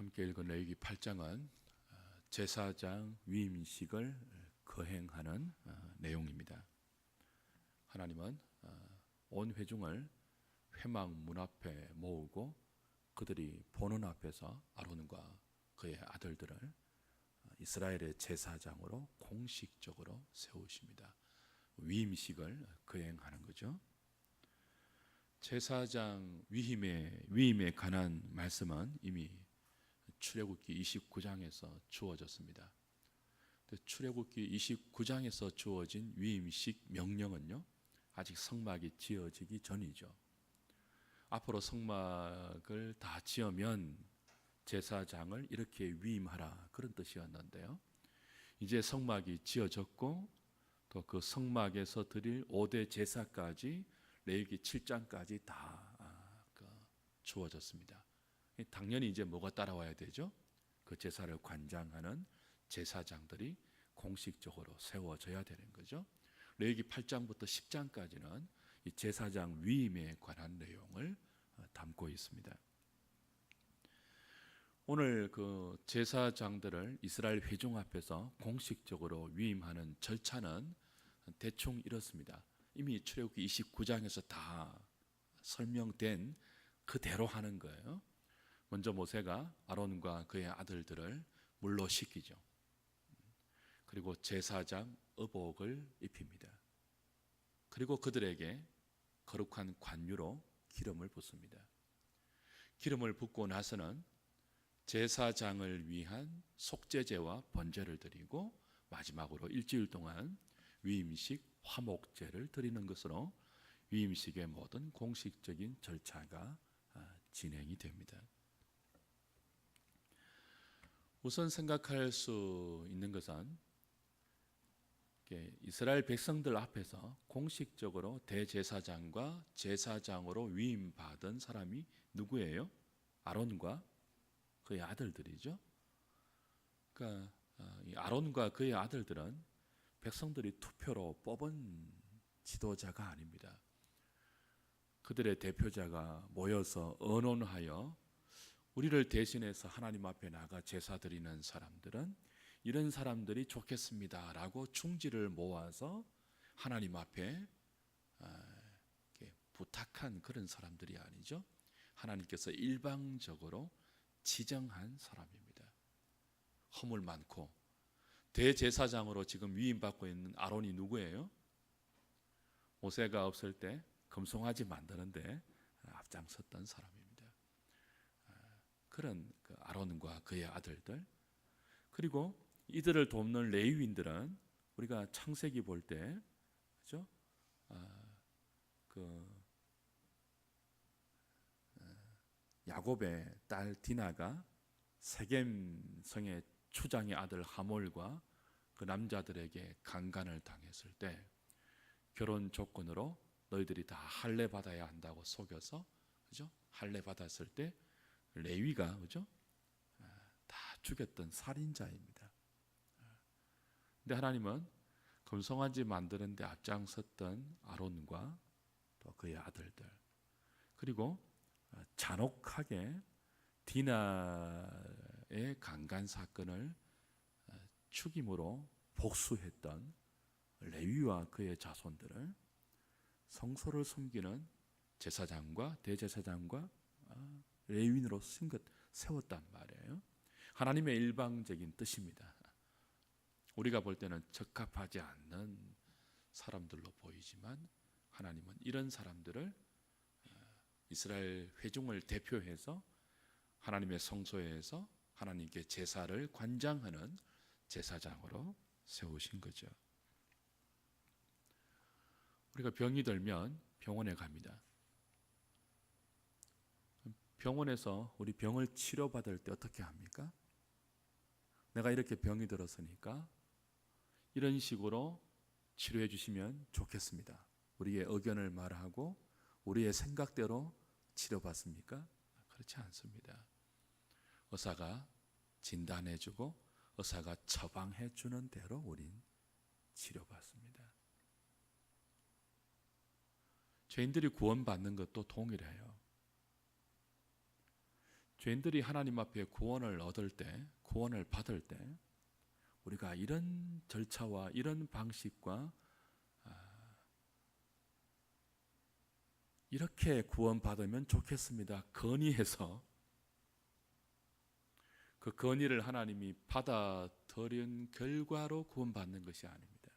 함께 읽은 레위기 8장은 제사장 위임식을 거행하는 내용입니다. 하나님은 온 회중을 회막 문 앞에 모으고 그들이 보는 앞에서 아론과 그의 아들들을 이스라엘의 제사장으로 공식적으로 세우십니다. 위임식을 거행하는 거죠. 제사장 위임에 관한 말씀은 이미 출애굽기 29장에서 주어졌습니다. 출애굽기 29장에서 주어진 위임식 명령은요, 아직 성막이 지어지기 전이죠. 앞으로 성막을 다 지으면 제사장을 이렇게 위임하라, 그런 뜻이었는데요. 이제 성막이 지어졌고 또 그 성막에서 드릴 5대 제사까지 레위기 7장까지 다 주어졌습니다. 당연히 이제 뭐가 따라와야 되죠? 그 제사를 관장하는 제사장들이 공식적으로 세워져야 되는 거죠. 레위기 8장부터 10장까지는 이 제사장 위임에 관한 내용을 담고 있습니다. 오늘 그 제사장들을 이스라엘 회중 앞에서 공식적으로 위임하는 절차는 대충 이렇습니다. 이미 출애굽기 29장에서 다 설명된 그대로 하는 거예요. 먼저 모세가 아론과 그의 아들들을 물로 씻기죠. 그리고 제사장 의복을 입힙니다. 그리고 그들에게 거룩한 관유로 기름을 붓습니다. 기름을 붓고 나서는 제사장을 위한 속죄제와 번제를 드리고 마지막으로 일주일 동안 위임식 화목제를 드리는 것으로 위임식의 모든 공식적인 절차가 진행이 됩니다. 우선 생각할 수 있는 것은 이스라엘 백성들 앞에서 공식적으로 대제사장과 제사장으로 위임받은 사람이 누구예요? 아론과 그의 아들들이죠. 그러니까 이 아론과 그의 아들들은 백성들이 투표로 뽑은 지도자가 아닙니다. 그들의 대표자가 모여서 의논하여 우리를 대신해서 하나님 앞에 나가 제사 드리는 사람들은 이런 사람들이 좋겠습니다라고 중지를 모아서 하나님 앞에 부탁한 그런 사람들이 아니죠. 하나님께서 일방적으로 지정한 사람입니다. 허물 많고 대제사장으로 지금 위임받고 있는 아론이 누구예요? 모세가 없을 때 금송아지 만드는데 앞장섰던 사람입니다. 그런 아론과 그의 아들들, 그리고 이들을 돕는 레위인들은 우리가 창세기 볼 때, 그죠? 야곱의 딸 디나가 세겜 성의 추장의 아들 하몰과 그 남자들에게 강간을 당했을 때 결혼 조건으로 너희들이 다 할례 받아야 한다고 속여서, 그죠? 할례 받았을 때 레위가, 그죠? 다 죽였던 살인자입니다. 근데 하나님은 금송아지 만드는데 앞장섰던 아론과 또 그의 아들들, 그리고 잔혹하게 디나의 강간 사건을 죽임으로 복수했던 레위와 그의 자손들을 성소를 섬기는 제사장과 대제사장과 레위인으로 세웠단 말이에요. 하나님의 일방적인 뜻입니다. 우리가 볼 때는 적합하지 않는 사람들로 보이지만 하나님은 이런 사람들을 이스라엘 회중을 대표해서 하나님의 성소에서 하나님께 제사를 관장하는 제사장으로 세우신 거죠. 우리가 병이 들면 병원에 갑니다. 병원에서 우리 병을 치료받을 때 어떻게 합니까? 내가 이렇게 병이 들었으니까 이런 식으로 치료해 주시면 좋겠습니다. 우리의 의견을 말하고 우리의 생각대로 치료받습니까? 그렇지 않습니다. 의사가 진단해 주고 의사가 처방해 주는 대로 우린 치료받습니다. 죄인들이 구원받는 것도 동일해요. 죄인들이 하나님 앞에 구원을 얻을 때, 구원을 받을 때 우리가 이런 절차와 이런 방식과 이렇게 구원받으면 좋겠습니다 건의해서 그 건의를 하나님이 받아들인 결과로 구원받는 것이 아닙니다.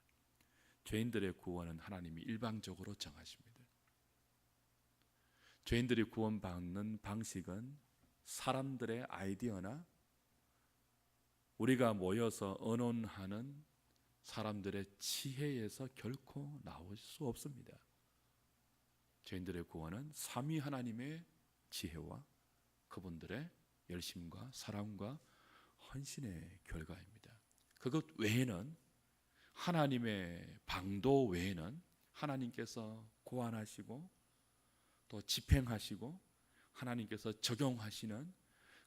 죄인들의 구원은 하나님이 일방적으로 정하십니다. 죄인들이 구원받는 방식은 사람들의 아이디어나 우리가 모여서 의논하는 사람들의 지혜에서 결코 나올 수 없습니다. 죄인들의 구원은 삼위 하나님의 지혜와 그분들의 열심과 사랑과 헌신의 결과입니다. 그것 외에는 하나님의 방도 외에는 하나님께서 고안하시고 또 집행하시고 하나님께서 적용하시는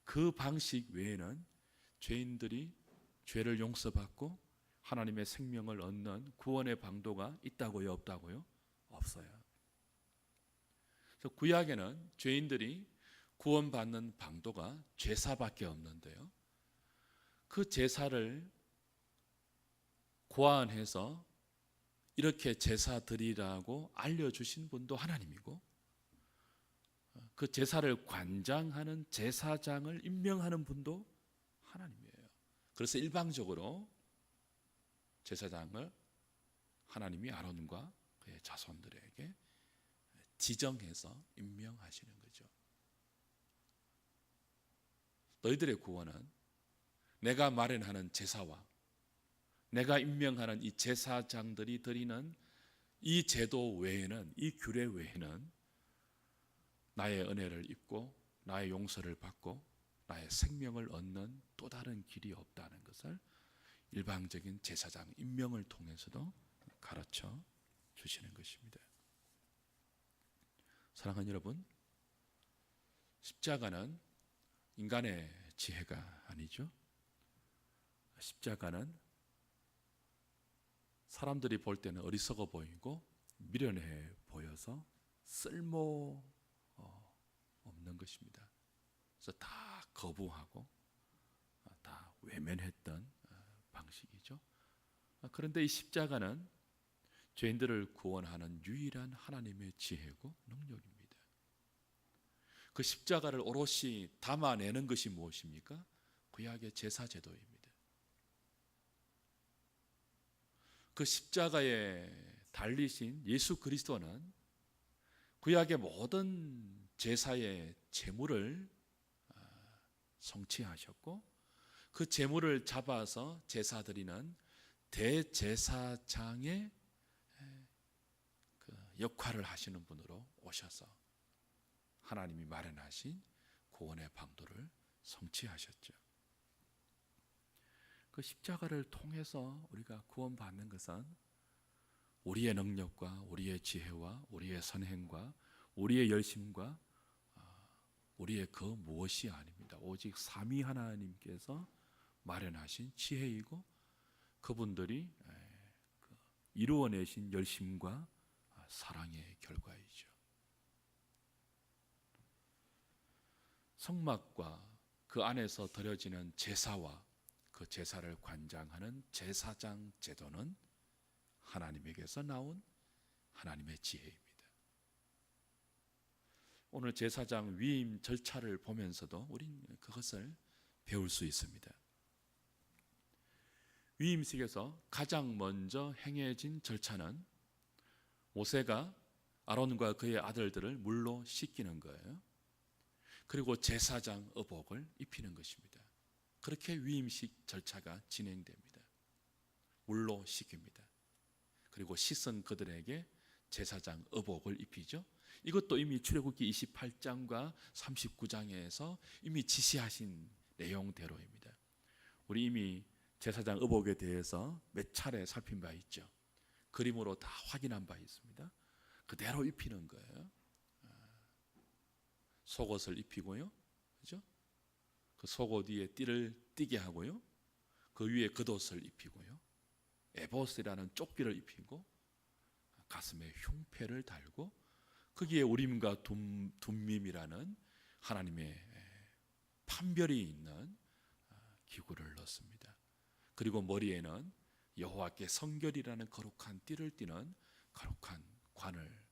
그 방식 외에는 죄인들이 죄를 용서받고 하나님의 생명을 얻는 구원의 방도가 있다고요, 없다고요? 없어요. 그래서 구약에는 죄인들이 구원받는 방도가 제사밖에 없는데요, 그 제사를 고안해서 이렇게 제사 드리라고 알려주신 분도 하나님이고 그 제사를 관장하는 제사장을 임명하는 분도 하나님이에요. 그래서 일방적으로 제사장을 하나님이 아론과 그의 자손들에게 지정해서 임명하시는 거죠. 너희들의 구원은 내가 마련하는 제사와 내가 임명하는 이 제사장들이 드리는 이 제도 외에는, 이 규례 외에는 나의 은혜를 입고 나의 용서를 받고 나의 생명을 얻는 또 다른 길이 없다는 것을 일방적인 제사장 임명을 통해서도 가르쳐 주시는 것입니다. 사랑하는 여러분, 십자가는 인간의 지혜가 아니죠. 십자가는 사람들이 볼 때는 어리석어 보이고 미련해 보여서 쓸모 없는 것입니다. 그래서 다 거부하고 다 외면했던 방식이죠. 그런데 이 십자가는 죄인들을 구원하는 유일한 하나님의 지혜고 능력입니다. 그 십자가를 오롯이 담아내는 것이 무엇입니까? 구약의 제사제도입니다. 그 십자가에 달리신 예수 그리스도는 구약의 모든 제사의 제물을 성취하셨고 그 제물을 잡아서 제사 드리는 대제사장의 그 역할을 하시는 분으로 오셔서 하나님이 마련하신 구원의 방도를 성취하셨죠. 그 십자가를 통해서 우리가 구원받는 것은 우리의 능력과 우리의 지혜와 우리의 선행과 우리의 열심과 우리의 그 무엇이 아닙니다. 오직 삼위 하나님께서 마련하신 지혜이고 그분들이 이루어내신 열심과 사랑의 결과이죠. 성막과 그 안에서 드려지는 제사와 그 제사를 관장하는 제사장 제도는 하나님에게서 나온 하나님의 지혜입니다. 오늘 제사장 위임 절차를 보면서도 우린 그것을 배울 수 있습니다. 위임식에서 가장 먼저 행해진 절차는 모세가 아론과 그의 아들들을 물로 씻기는 거예요. 그리고 제사장 의복을 입히는 것입니다. 그렇게 위임식 절차가 진행됩니다. 물로 씻깁니다. 그리고 씻은 그들에게 제사장 의복을 입히죠. 이것도 이미 출애굽기 28장과 39장에서 이미 지시하신 내용대로입니다. 우리 이미 제사장 의복에 대해서 몇 차례 살핀 바 있죠. 그림으로 다 확인한 바 있습니다. 그대로 입히는 거예요. 속옷을 입히고요, 그죠? 그 속옷 위에 띠를 띠게 하고요, 그 위에 겉옷을 입히고요, 에봇이라는 조끼를 입히고 가슴에 흉패를 달고 거기에 우림과 둠밈이라는 하나님의 판별이 있는 기구를 넣습니다. 그리고 머리에는 여호와께 성결이라는 거룩한 띠를 띠는 거룩한 관을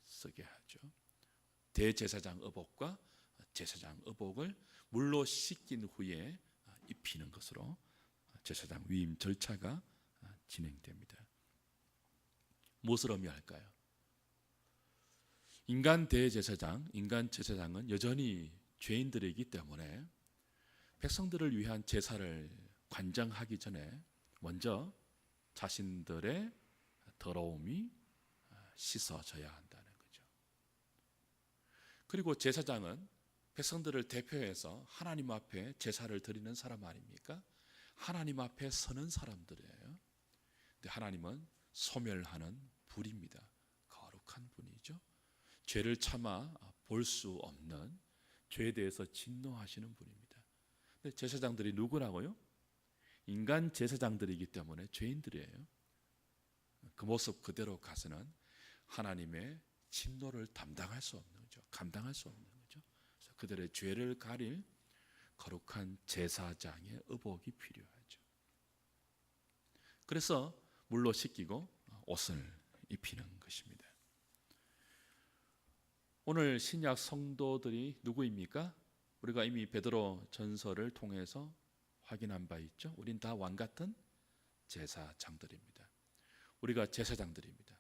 쓰게 하죠. 대제사장 의복과 제사장 의복을 물로 씻긴 후에 입히는 것으로 제사장 위임 절차가 진행됩니다. 무엇을 의미할까요? 인간 대제사장, 인간 제사장은 여전히 죄인들이기 때문에 백성들을 위한 제사를 관장하기 전에 먼저 자신들의 더러움이 씻어져야 한다는 거죠. 그리고 제사장은 백성들을 대표해서 하나님 앞에 제사를 드리는 사람 아닙니까? 하나님 앞에 서는 사람들이에요. 근데 하나님은 소멸하는 불입니다. 거룩한 분이죠. 죄를 참아 볼 수 없는, 죄에 대해서 진노하시는 분입니다. 근데 제사장들이 누구라고요? 인간 제사장들이기 때문에 죄인들이에요. 그 모습 그대로 가서는 하나님의 진노를 감당할 수 없는 거죠. 그래서 그들의 죄를 가릴 거룩한 제사장의 의복이 필요하죠. 그래서 물로 씻기고 옷을 입히는 것입니다. 오늘 신약 성도들이 누구입니까? 우리가 이미 베드로 전서를 통해서 확인한 바 있죠. 우린 다 왕 같은 제사장들입니다. 우리가 제사장들입니다.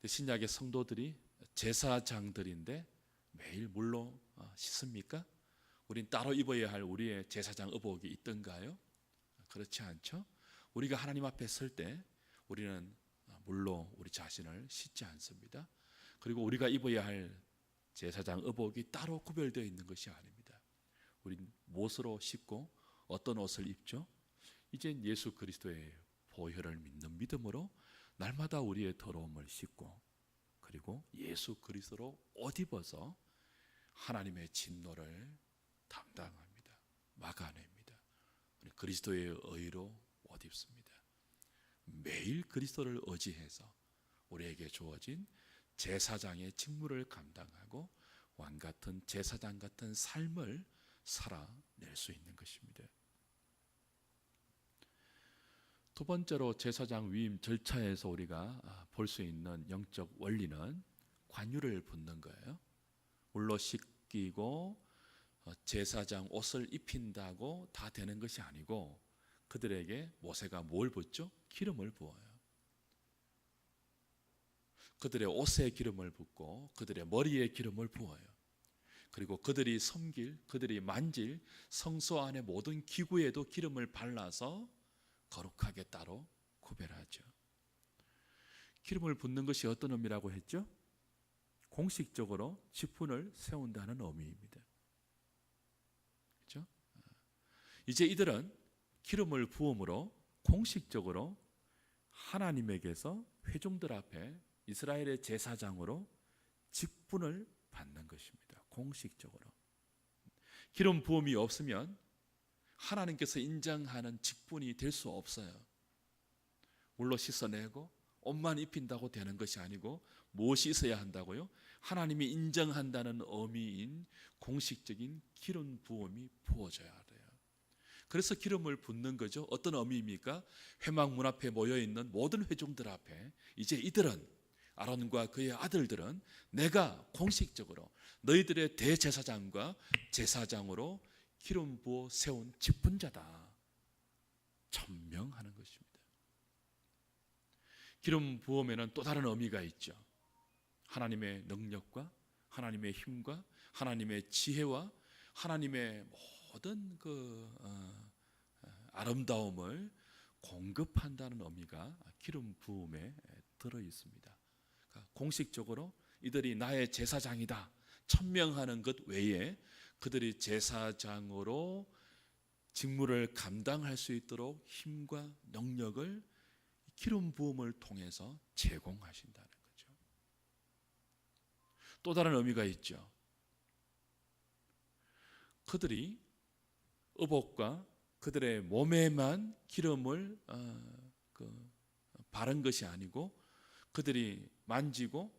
신약의 성도들이 제사장들인데 매일 물로 씻습니까? 우린 따로 입어야 할 우리의 제사장 의복이 있던가요? 그렇지 않죠. 우리가 하나님 앞에 설 때 우리는 물로 우리 자신을 씻지 않습니다. 그리고 우리가 입어야 할 제사장 의복이 따로 구별되어 있는 것이 아닙니다. 우린 무엇으로 씻고 어떤 옷을 입죠? 이젠 예수 그리스도의 보혈을 믿는 믿음으로 날마다 우리의 더러움을 씻고, 그리고 예수 그리스도로 옷 입어서 하나님의 진노를 담당합니다. 막아냅니다. 그리스도의 의로 옷 입습니다. 매일 그리스도를 의지해서 우리에게 주어진 제사장의 직무를 감당하고 왕 같은 제사장 같은 삶을 살아낼 수 있는 것입니다. 두 번째로 제사장 위임 절차에서 우리가 볼 수 있는 영적 원리는 관유를 붓는 거예요. 물로 씻기고 제사장 옷을 입힌다고 다 되는 것이 아니고 그들에게 모세가 뭘 붓죠? 기름을 부어요. 그들의 옷에 기름을 붓고 그들의 머리에 기름을 부어요. 그리고 그들이 섬길, 그들이 만질 성소 안의 모든 기구에도 기름을 발라서 거룩하게 따로 구별하죠. 기름을 붓는 것이 어떤 의미라고 했죠? 공식적으로 직분을 세운다는 의미입니다. 그렇죠? 이제 이들은 기름을 부음으로 공식적으로 하나님에게서 회중들 앞에 이스라엘의 제사장으로 직분을 받는 것입니다. 공식적으로. 기름 부음이 없으면 하나님께서 인정하는 직분이 될 수 없어요. 물로 씻어내고 옷만 입힌다고 되는 것이 아니고 무엇이 있어야 한다고요? 하나님이 인정한다는 의미인 공식적인 기름 부음이 부어져야 돼요. 그래서 기름을 붓는 거죠. 어떤 의미입니까? 회막 문 앞에 모여있는 모든 회중들 앞에 이제 이들은, 아론과 그의 아들들은 내가 공식적으로 너희들의 대제사장과 제사장으로 기름 부어 세운 직분자다 천명하는 것입니다. 기름 부음에는 또 다른 의미가 있죠. 하나님의 능력과 하나님의 힘과 하나님의 지혜와 하나님의 모든 아름다움을 공급한다는 의미가 기름 부음에 들어 있습니다. 그러니까 공식적으로 이들이 나의 제사장이다 천명하는 것 외에 그들이 제사장으로 직무를 감당할 수 있도록 힘과 능력을 기름 부음을 통해서 제공하신다는 거죠. 또 다른 의미가 있죠. 그들이 의복과 그들의 몸에만 기름을 바른 것이 아니고 그들이 만지고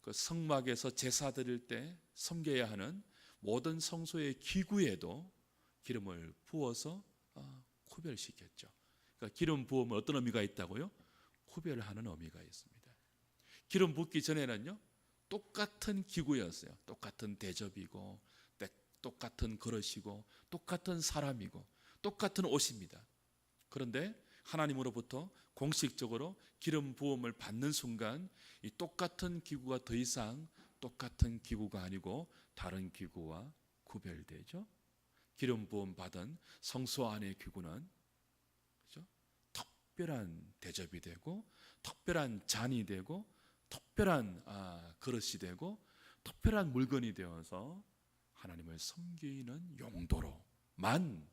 그 성막에서 제사 드릴 때 섬겨야 하는 모든 성소의 기구에도 기름을 부어서 구별시켰죠. 그러니까 기름 부음은 어떤 의미가 있다고요? 구별하는 의미가 있습니다. 기름 붓기 전에는요, 똑같은 기구였어요. 똑같은 대접이고, 똑같은 그릇이고, 똑같은 사람이고, 똑같은 옷입니다. 그런데 하나님으로부터 공식적으로 기름 부음을 받는 순간 이 똑같은 기구가 더 이상 똑같은 기구가 아니고 다른 기구와 구별되죠. 기름 부음 받은 성소 안의 기구는, 그렇죠? 특별한 대접이 되고, 특별한 잔이 되고, 특별한 그릇이 되고, 특별한 물건이 되어서 하나님을 섬기는 용도로만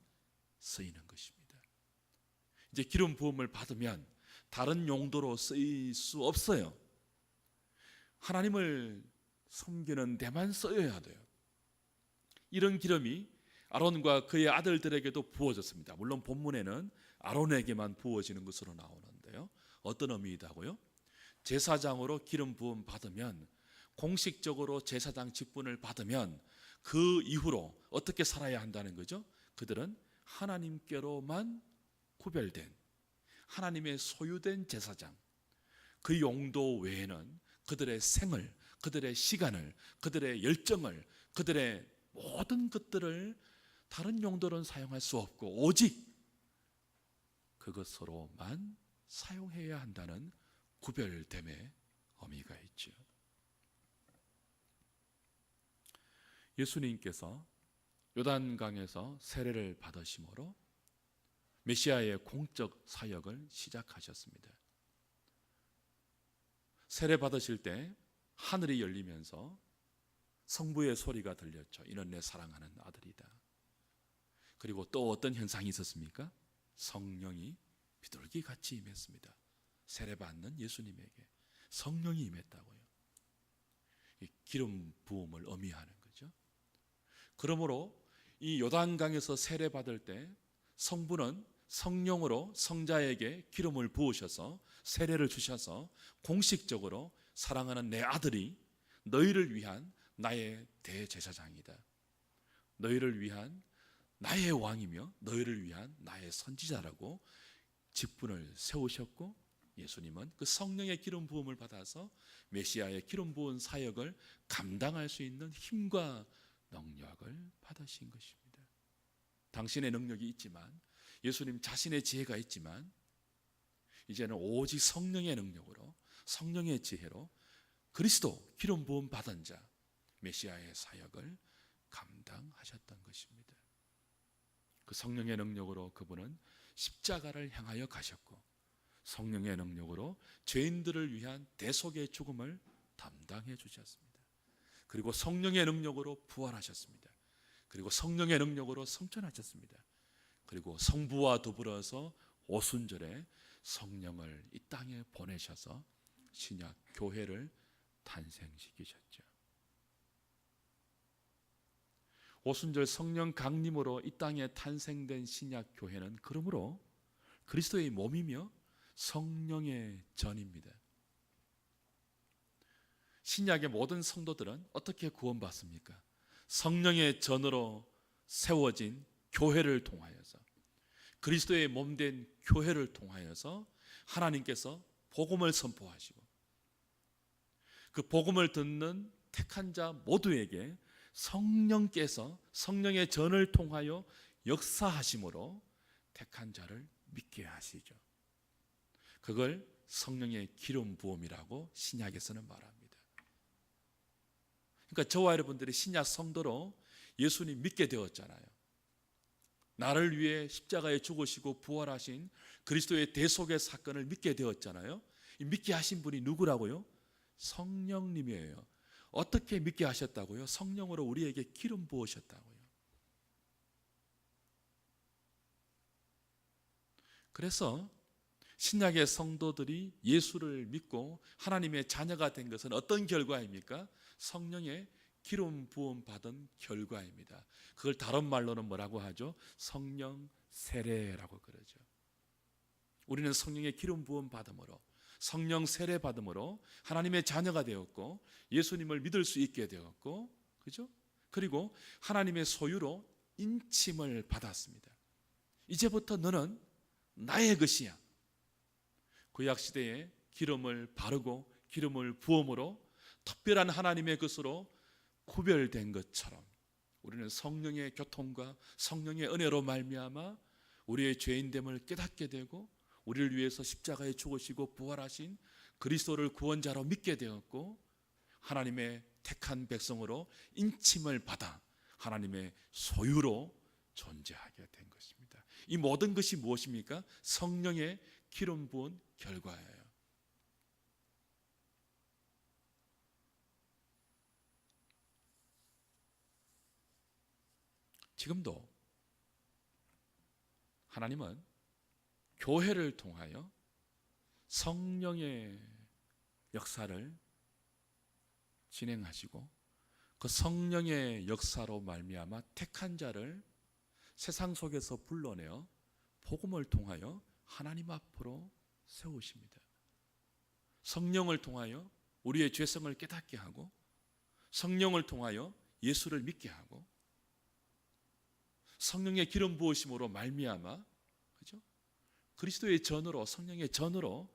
쓰이는 것입니다. 이제 기름 부음을 받으면 다른 용도로 쓰일 수 없어요. 하나님을 섬기는 데만 쓰여야 돼요. 이런 기름이 아론과 그의 아들들에게도 부어졌습니다. 물론 본문에는 아론에게만 부어지는 것으로 나오는데요, 어떤 의미이다고요? 제사장으로 기름 부음 받으면, 공식적으로 제사장 직분을 받으면 그 이후로 어떻게 살아야 한다는 거죠? 그들은 하나님께로만 구별된, 하나님의 소유된 제사장, 그 용도 외에는 그들의 생을, 그들의 시간을, 그들의 열정을, 그들의 모든 것들을 다른 용도로는 사용할 수 없고 오직 그것으로만 사용해야 한다는 구별됨의 의미가 있죠. 예수님께서 요단강에서 세례를 받으심으로 메시아의 공적 사역을 시작하셨습니다. 세례 받으실 때 하늘이 열리면서 성부의 소리가 들렸죠. 이는 내 사랑하는 아들이다. 그리고 또 어떤 현상이 있었습니까? 성령이 비둘기같이 임했습니다. 세례 받는 예수님에게 성령이 임했다고요. 기름 부음을 의미하는 거죠. 그러므로 이 요단강에서 세례 받을 때 성부는 성령으로 성자에게 기름을 부으셔서 세례를 주셔서 공식적으로 사랑하는 내 아들이 너희를 위한 나의 대제사장이다, 너희를 위한 나의 왕이며 너희를 위한 나의 선지자라고 직분을 세우셨고, 예수님은 그 성령의 기름 부음을 받아서 메시아의 기름 부은 사역을 감당할 수 있는 힘과 능력을 받으신 것입니다. 당신의 능력이 있지만, 예수님 자신의 지혜가 있지만, 이제는 오직 성령의 능력으로, 성령의 지혜로 그리스도 기름 부음 받은 자 메시아의 사역을 감당하셨던 것입니다. 그 성령의 능력으로 그분은 십자가를 향하여 가셨고, 성령의 능력으로 죄인들을 위한 대속의 죽음을 담당해 주셨습니다. 그리고 성령의 능력으로 부활하셨습니다. 그리고 성령의 능력으로 성천하셨습니다. 그리고 성부와 더불어서 오순절에 성령을 이 땅에 보내셔서 신약 교회를 탄생시키셨죠. 오순절 성령 강림으로 이 땅에 탄생된 신약 교회는 그러므로 그리스도의 몸이며 성령의 전입니다. 신약의 모든 성도들은 어떻게 구원받습니까? 성령의 전으로 세워진 교회를 통하여서, 그리스도의 몸된 교회를 통하여서 하나님께서 복음을 선포하시고, 그 복음을 듣는 택한 자 모두에게 성령께서 성령의 전을 통하여 역사하심으로 택한 자를 믿게 하시죠. 그걸 성령의 기름 부음이라고 신약에서는 말합니다. 그러니까 저와 여러분들이 신약 성도로 예수님 믿게 되었잖아요. 나를 위해 십자가에 죽으시고 부활하신 그리스도의 대속의 사건을 믿게 되었잖아요. 이 믿게 하신 분이 누구라고요? 성령님이에요. 어떻게 믿게 하셨다고요? 성령으로 우리에게 기름 부으셨다고요. 그래서 신약의 성도들이 예수를 믿고 하나님의 자녀가 된 것은 어떤 결과입니까? 성령의 기름 부음 받은 결과입니다. 그걸 다른 말로는 뭐라고 하죠? 성령 세례라고 그러죠. 우리는 성령의 기름 부음 받음으로, 성령 세례 받음으로 하나님의 자녀가 되었고 예수님을 믿을 수 있게 되었고, 그죠? 그리고 하나님의 소유로 인침을 받았습니다. 이제부터 너는 나의 것이야. 구약시대에 기름을 바르고 기름을 부음으로 특별한 하나님의 것으로 구별된 것처럼 우리는 성령의 교통과 성령의 은혜로 말미암아 우리의 죄인됨을 깨닫게 되고 우리를 위해서 십자가에 죽으시고 부활하신 그리스도를 구원자로 믿게 되었고 하나님의 택한 백성으로 인침을 받아 하나님의 소유로 존재하게 된 것입니다. 이 모든 것이 무엇입니까? 성령의 기름 부은 결과예요. 지금도 하나님은 교회를 통하여 성령의 역사를 진행하시고 그 성령의 역사로 말미암아 택한 자를 세상 속에서 불러내어 복음을 통하여 하나님 앞으로 세우십니다. 성령을 통하여 우리의 죄성을 깨닫게 하고 성령을 통하여 예수를 믿게 하고 성령의 기름 부으심으로 말미암아 그죠? 그리스도의 전으로 성령의 전으로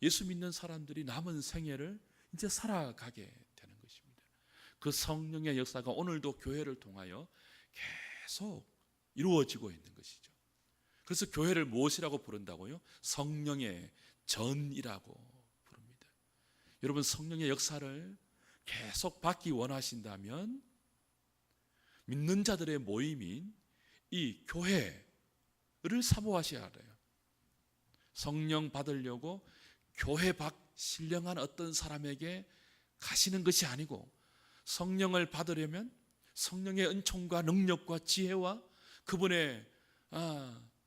예수 믿는 사람들이 남은 생애를 이제 살아가게 되는 것입니다. 그 성령의 역사가 오늘도 교회를 통하여 계속 이루어지고 있는 것이죠. 그래서 교회를 무엇이라고 부른다고요? 성령의 전이라고 부릅니다. 여러분 성령의 역사를 계속 받기 원하신다면 믿는 자들의 모임인 이 교회를 사모하셔야 돼요. 성령 받으려고 교회 밖 신령한 어떤 사람에게 가시는 것이 아니고 성령을 받으려면 성령의 은총과 능력과 지혜와 그분의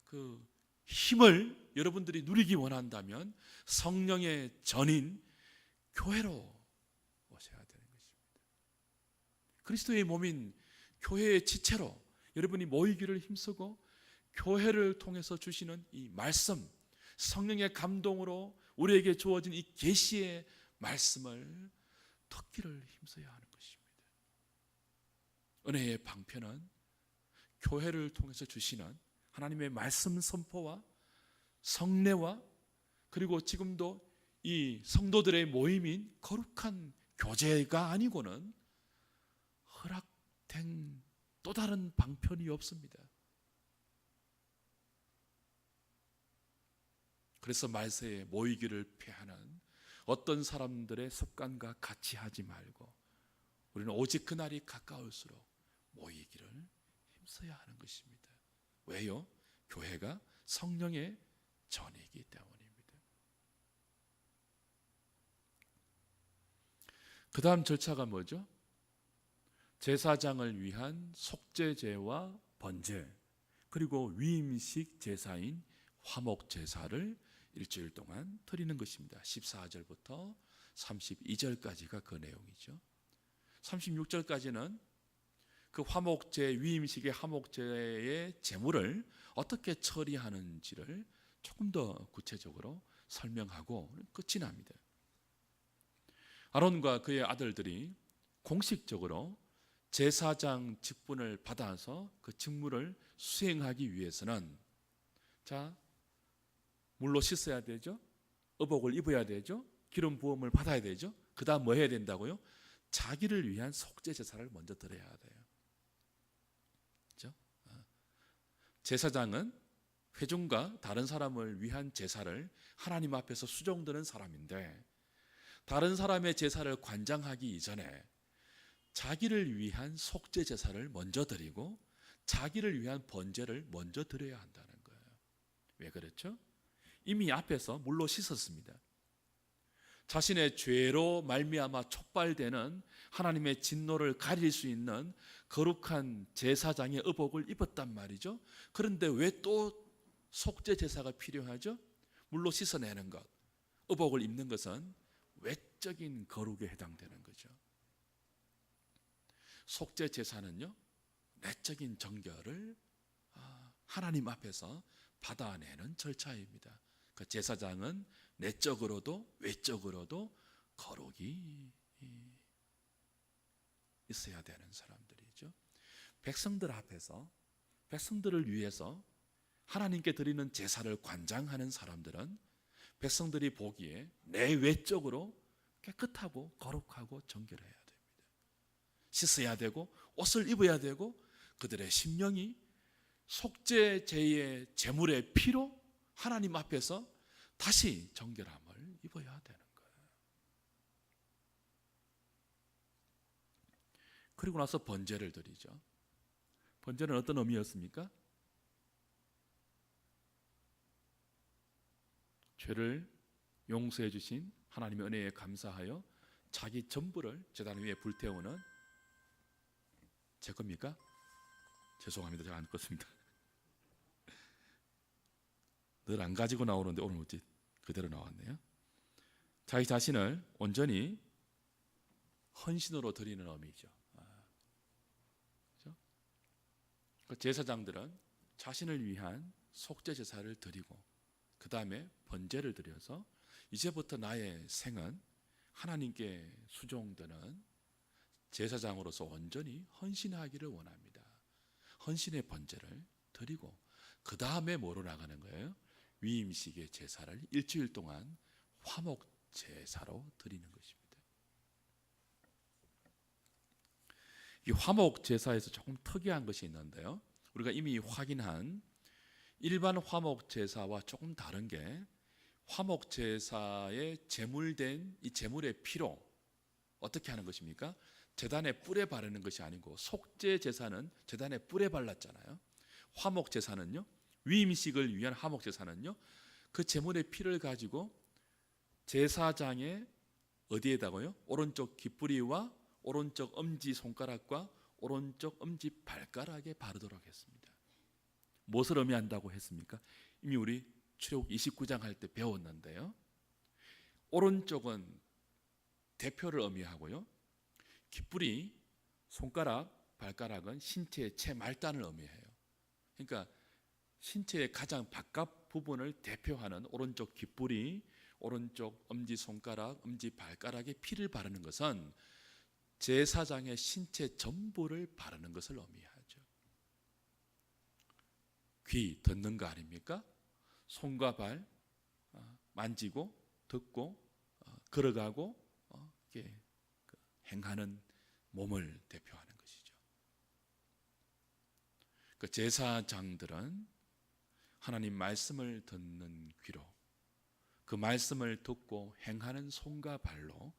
그 힘을 여러분들이 누리기 원한다면 성령의 전인 교회로 오셔야 되는 것입니다. 그리스도의 몸인 교회의 지체로 여러분이 모이기를 힘쓰고 교회를 통해서 주시는 이 말씀, 성령의 감동으로 우리에게 주어진 이 계시의 말씀을 듣기를 힘써야 하는 것입니다. 은혜의 방편은 교회를 통해서 주시는 하나님의 말씀 선포와 성례와 그리고 지금도 이 성도들의 모임인 거룩한 교제가 아니고는 허락된 또 다른 방편이 없습니다. 그래서 말세에 모이기를 피하는 어떤 사람들의 습관과 같이 하지 말고 우리는 오직 그날이 가까울수록 모이기를 힘써야 하는 것입니다. 왜요? 교회가 성령의 전이기 때문입니다. 그 다음 절차가 뭐죠? 제사장을 위한 속죄제와 번제 그리고 위임식 제사인 화목제사를 일주일 동안 드리는 것입니다. 14절부터 32절까지가 그 내용이죠. 36절까지는 그 화목제 위임식의 화목제의 제물을 어떻게 처리하는지를 조금 더 구체적으로 설명하고 끝이 납니다. 아론과 그의 아들들이 공식적으로 제사장 직분을 받아서 그 직무를 수행하기 위해서는 자 물로 씻어야 되죠. 의복을 입어야 되죠. 기름 부음을 받아야 되죠. 그 다음 뭐 해야 된다고요? 자기를 위한 속죄 제사를 먼저 드려야 돼요. 그렇죠? 제사장은 회중과 다른 사람을 위한 제사를 하나님 앞에서 수종드는 사람인데 다른 사람의 제사를 관장하기 이전에 자기를 위한 속죄 제사를 먼저 드리고 자기를 위한 번제를 먼저 드려야 한다는 거예요. 왜 그렇죠? 이미 앞에서 물로 씻었습니다. 자신의 죄로 말미암아 촉발되는 하나님의 진노를 가릴 수 있는 거룩한 제사장의 의복을 입었단 말이죠. 그런데 왜 또 속죄 제사가 필요하죠? 물로 씻어내는 것, 의복을 입는 것은 외적인 거룩에 해당되는 거죠. 속죄 제사는요, 내적인 정결을 하나님 앞에서 받아내는 절차입니다. 그 제사장은 내적으로도 외적으로도 거룩이 있어야 되는 사람들이죠. 백성들 앞에서 백성들을 위해서 하나님께 드리는 제사를 관장하는 사람들은 백성들이 보기에 내외적으로 깨끗하고 거룩하고 정결해야 됩니다. 씻어야 되고 옷을 입어야 되고 그들의 심령이 속죄제의 제물의 피로 하나님 앞에서 다시 정결함을 입어야 되는 거예요. 그리고 나서 번제를 드리죠. 번제는 어떤 의미였습니까? 죄를 용서해 주신 하나님의 은혜에 감사하여 자기 전부를 제단 위에 불태우는, 제 겁니까? 죄송합니다. 제가 안 껐습니다. 늘 안 가지고 나오는데 오늘 어찌 그대로 나왔네요. 자기 자신을 온전히 헌신으로 드리는 의미죠. 그렇죠? 그 제사장들은 자신을 위한 속죄 제사를 드리고 그 다음에 번제를 드려서 이제부터 나의 생은 하나님께 수종되는 제사장으로서 온전히 헌신하기를 원합니다. 헌신의 번제를 드리고 그 다음에 뭐로 나가는 거예요? 위임식의 제사를 일주일 동안 화목 제사로 드리는 것입니다. 이 화목 제사에서 조금 특이한 것이 있는데요. 우리가 이미 확인한 일반 화목 제사와 조금 다른 게, 화목 제사에 제물된 이 제물의 피로 어떻게 하는 것입니까? 제단에 뿔에 바르는 것이 아니고, 속죄 제사는 제단에 뿔에 발랐잖아요. 화목 제사는요, 위임식을 위한 화목 제사는요, 그 제물의 피를 가지고 제사장의 어디에다가요? 오른쪽 깃뿌리와 오른쪽 엄지 손가락과 오른쪽 엄지 발가락에 바르도록 했습니다. 무엇을 의미한다고 했습니까? 이미 우리 출애굽 29장 할 때 배웠는데요. 오른쪽은 대표를 의미하고요, 깃뿌리, 손가락, 발가락은 신체의 최말단을 의미해요. 그러니까 신체의 가장 바깥 부분을 대표하는 오른쪽 깃뿌리, 오른쪽 엄지손가락, 엄지발가락에 피를 바르는 것은 제사장의 신체 전부를 바르는 것을 의미하죠. 귀 듣는 거 아닙니까? 손과 발 만지고 듣고 걸어가고 이렇게 행하는 몸을 대표하는 것이죠. 그 제사장들은 하나님 말씀을 듣는 귀로, 그 말씀을 듣고 행하는 손과 발로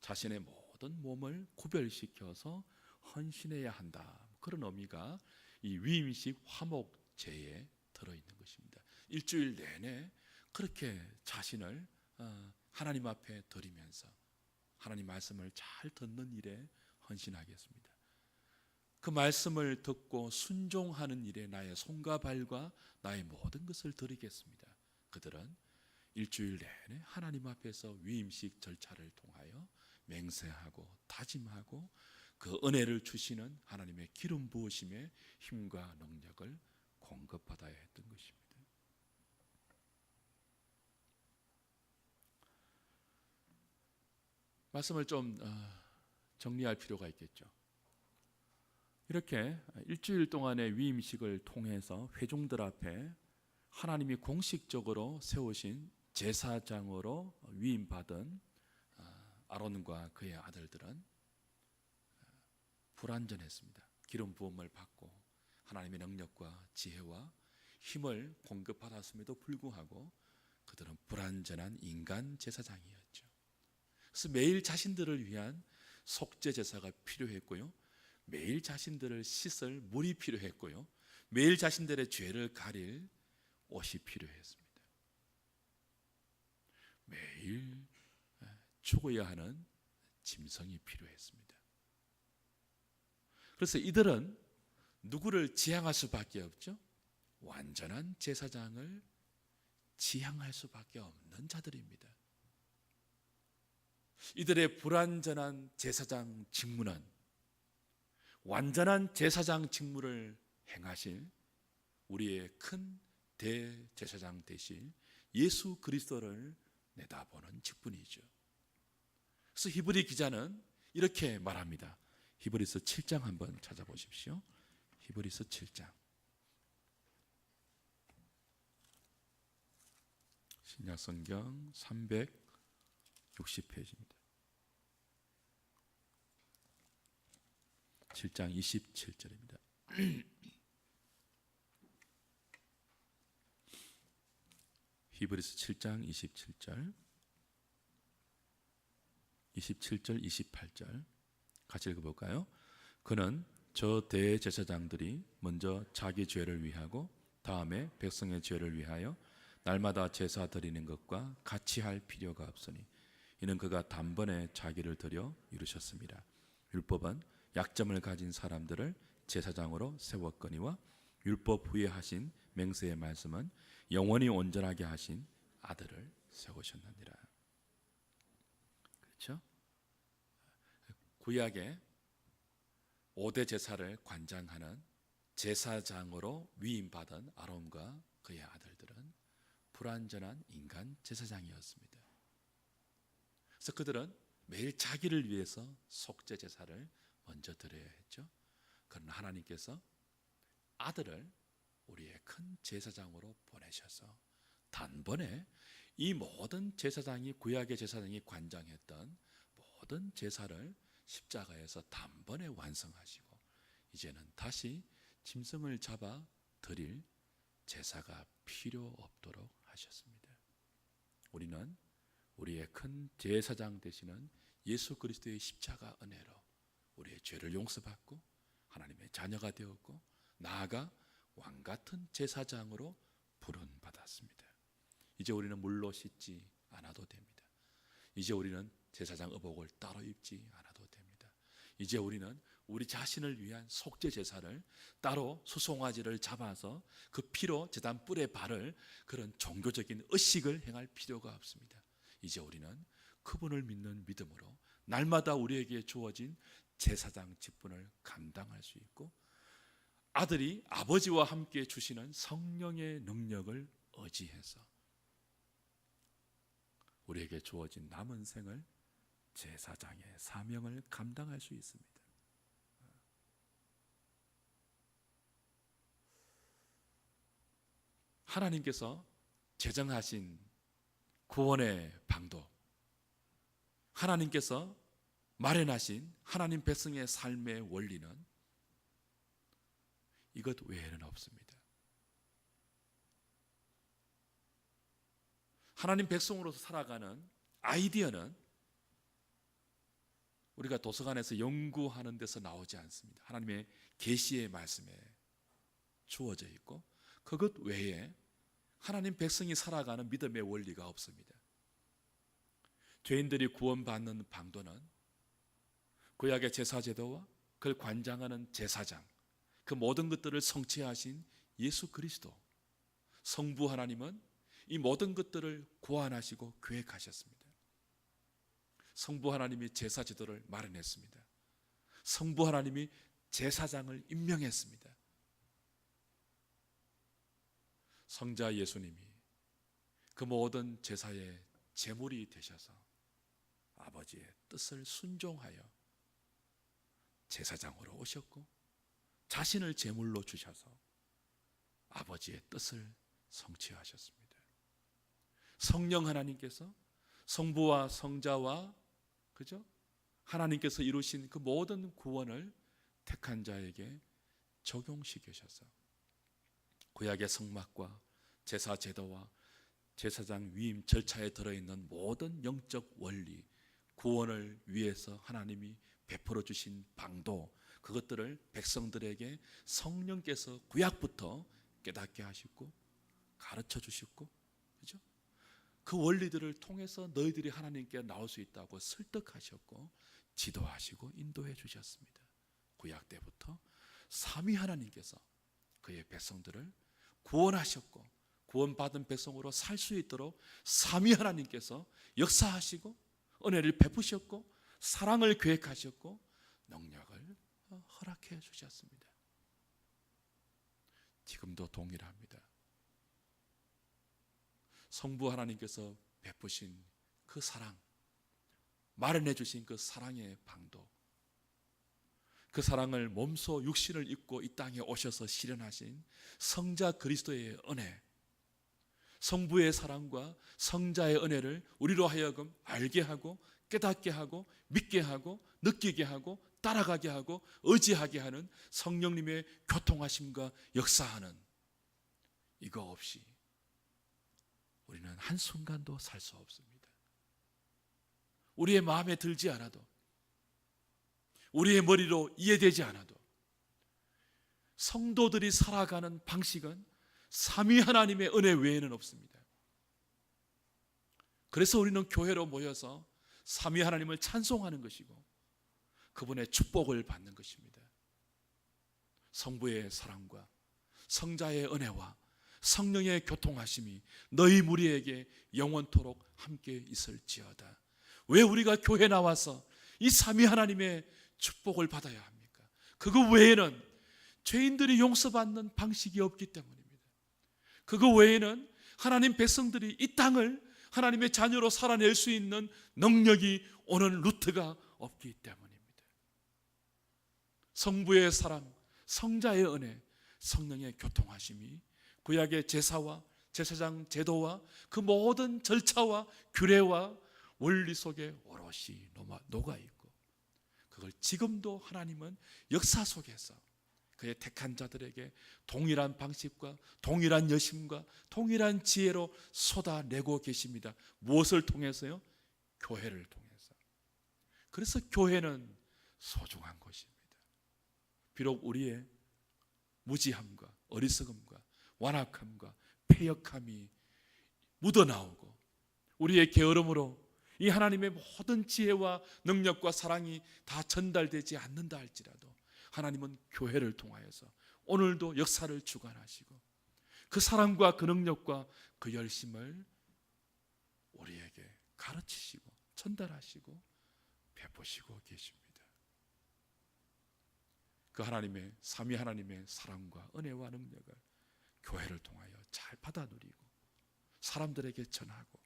자신의 모든 몸을 구별시켜서 헌신해야 한다. 그런 의미가 이 위임식 화목제에 들어있는 것입니다. 일주일 내내 그렇게 자신을 하나님 앞에 드리면서 하나님 말씀을 잘 듣는 일에 헌신하겠습니다. 그 말씀을 듣고 순종하는 일에 나의 손과 발과 나의 모든 것을 드리겠습니다. 그들은 일주일 내내 하나님 앞에서 위임식 절차를 통하여 맹세하고 다짐하고 그 은혜를 주시는 하나님의 기름 부으심의 힘과 능력을 공급받아야 했던 것입니다. 말씀을 좀 정리할 필요가 있겠죠. 이렇게 일주일 동안의 위임식을 통해서 회중들 앞에 하나님이 공식적으로 세우신 제사장으로 위임받은 아론과 그의 아들들은 불완전했습니다. 기름 부음을 받고 하나님의 능력과 지혜와 힘을 공급받았음에도 불구하고 그들은 불완전한 인간 제사장이었죠. 그래서 매일 자신들을 위한 속죄 제사가 필요했고요, 매일 자신들을 씻을 물이 필요했고요, 매일 자신들의 죄를 가릴 옷이 필요했습니다. 매일 죽어야 하는 짐승이 필요했습니다. 그래서 이들은 누구를 지향할 수밖에 없죠? 완전한 제사장을 지향할 수밖에 없는 자들입니다. 이들의 불완전한 제사장 직무는 완전한 제사장 직무를 행하실 우리의 큰 대제사장 되실 예수 그리스도를 내다보는 직분이죠. 그래서 히브리 기자는 이렇게 말합니다. 히브리서 7장 한번 찾아보십시오. 히브리서 7장. 신약성경 360페이지입니다. 7장 27절입니다. 히브리서 7장 27절, 28절 같이 읽어볼까요? 그는 저 대제사장들이 먼저 자기 죄를 위하고 다음에 백성의 죄를 위하여 날마다 제사 드리는 것과 같이 할 필요가 없으니 이는 그가 단번에 자기를 드려 이루셨습니다. 율법은 약점을 가진 사람들을 제사장으로 세웠거니와 율법 후에 하신 맹세의 말씀은 영원히 온전하게 하신 아들을 세우셨느니라. 그렇죠? 구약의 5대 제사를 관장하는 제사장으로 위임받은 아론과 그의 아들들은 불완전한 인간 제사장이었습니다. 그래서 그들은 매일 자기를 위해서 속죄 제사를 먼저 드려야 했죠. 그러나 하나님께서 아들을 우리의 큰 제사장으로 보내셔서 단번에 이 모든 제사장이, 구약의 제사장이 관장했던 모든 제사를 십자가에서 단번에 완성하시고 이제는 다시 짐승을 잡아 드릴 제사가 필요 없도록 하셨습니다. 우리는 우리의 큰 제사장 되시는 예수 그리스도의 십자가 은혜로 우리의 죄를 용서받고 하나님의 자녀가 되었고 나아가 왕같은 제사장으로 부름받았습니다. 이제 우리는 물로 씻지 않아도 됩니다. 이제 우리는 제사장 의복을 따로 입지 않아도 됩니다. 이제 우리는 우리 자신을 위한 속죄 제사를 따로 수송아지를 잡아서 그 피로 제단 뿔에 바를 그런 종교적인 의식을 행할 필요가 없습니다. 이제 우리는 그분을 믿는 믿음으로 날마다 우리에게 주어진 제사장 직분을 감당할 수 있고 아들이 아버지와 함께 주시는 성령의 능력을 의지해서 우리에게 주어진 남은 생을 제사장의 사명을 감당할 수 있습니다. 하나님께서 제정하신 구원의 방도, 하나님께서 마련하신 하나님 백성의 삶의 원리는 이것 외에는 없습니다. 하나님 백성으로서 살아가는 아이디어는 우리가 도서관에서 연구하는 데서 나오지 않습니다. 하나님의 계시의 말씀에 주어져 있고 그것 외에 하나님 백성이 살아가는 믿음의 원리가 없습니다. 죄인들이 구원받는 방도는 구약의 제사제도와 그걸 관장하는 제사장, 그 모든 것들을 성취하신 예수 그리스도, 성부 하나님은 이 모든 것들을 고안하시고 계획하셨습니다. 성부 하나님이 제사제도를 마련했습니다. 성부 하나님이 제사장을 임명했습니다. 성자 예수님이 그 모든 제사의 제물이 되셔서 아버지의 뜻을 순종하여 제사장으로 오셨고 자신을 제물로 주셔서 아버지의 뜻을 성취하셨습니다. 성령 하나님께서 성부와 성자와 그죠? 하나님께서 이루신 그 모든 구원을 택한 자에게 적용시키셔서 구약의 성막과 제사 제도와 제사장 위임 절차에 들어있는 모든 영적 원리, 구원을 위해서 하나님이 베풀어 주신 방도, 그것들을 백성들에게 성령께서 구약부터 깨닫게 하시고 가르쳐 주셨고, 그죠? 그 원리들을 통해서 너희들이 하나님께 나올 수 있다고 설득하셨고 지도하시고 인도해 주셨습니다. 구약 때부터 삼위 하나님께서 그의 백성들을 구원하셨고 구원받은 백성으로 살 수 있도록 삼위 하나님께서 역사하시고 은혜를 베푸셨고 사랑을 계획하셨고 능력을 허락해 주셨습니다. 지금도 동일합니다. 성부 하나님께서 베푸신 그 사랑, 마련해 주신 그 사랑의 방도, 그 사랑을 몸소 육신을 입고 이 땅에 오셔서 실현하신 성자 그리스도의 은혜, 성부의 사랑과 성자의 은혜를 우리로 하여금 알게 하고 깨닫게 하고 믿게 하고 느끼게 하고 따라가게 하고 의지하게 하는 성령님의 교통하심과 역사하는 이거 없이 우리는 한순간도 살 수 없습니다. 우리의 마음에 들지 않아도, 우리의 머리로 이해되지 않아도 성도들이 살아가는 방식은 삼위 하나님의 은혜 외에는 없습니다. 그래서 우리는 교회로 모여서 삼위 하나님을 찬송하는 것이고 그분의 축복을 받는 것입니다. 성부의 사랑과 성자의 은혜와 성령의 교통하심이 너희 무리에게 영원토록 함께 있을지어다. 왜 우리가 교회 나와서 이 삼위 하나님의 축복을 받아야 합니까? 그거 외에는 죄인들이 용서받는 방식이 없기 때문입니다. 그거 외에는 하나님 백성들이 이 땅을 하나님의 자녀로 살아낼 수 있는 능력이 오는 루트가 없기 때문입니다. 성부의 사랑, 성자의 은혜, 성령의 교통하심이 구약의 제사와 제사장 제도와 그 모든 절차와 규례와 원리 속에 오롯이 녹아있고 그걸 지금도 하나님은 역사 속에서 그의 택한 자들에게 동일한 방식과 동일한 여심과 동일한 지혜로 쏟아내고 계십니다. 무엇을 통해서요? 교회를 통해서. 그래서 교회는 소중한 것입니다. 비록 우리의 무지함과 어리석음과 완악함과 패역함이 묻어나오고 우리의 게으름으로 이 하나님의 모든 지혜와 능력과 사랑이 다 전달되지 않는다 할지라도 하나님은 교회를 통하여서 오늘도 역사를 주관하시고 그 사랑과 그 능력과 그 열심을 우리에게 가르치시고 전달하시고 베푸시고 계십니다. 그 하나님의 삼위 하나님의 사랑과 은혜와 능력을 교회를 통하여 잘 받아 누리고 사람들에게 전하고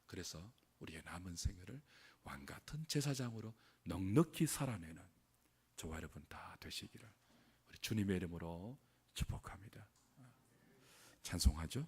그래서 우리의 남은 생애를 왕같은 제사장으로 넉넉히 살아내는 저와 여러분 다 되시기를 우리 주님의 이름으로 축복합니다. 찬송하죠.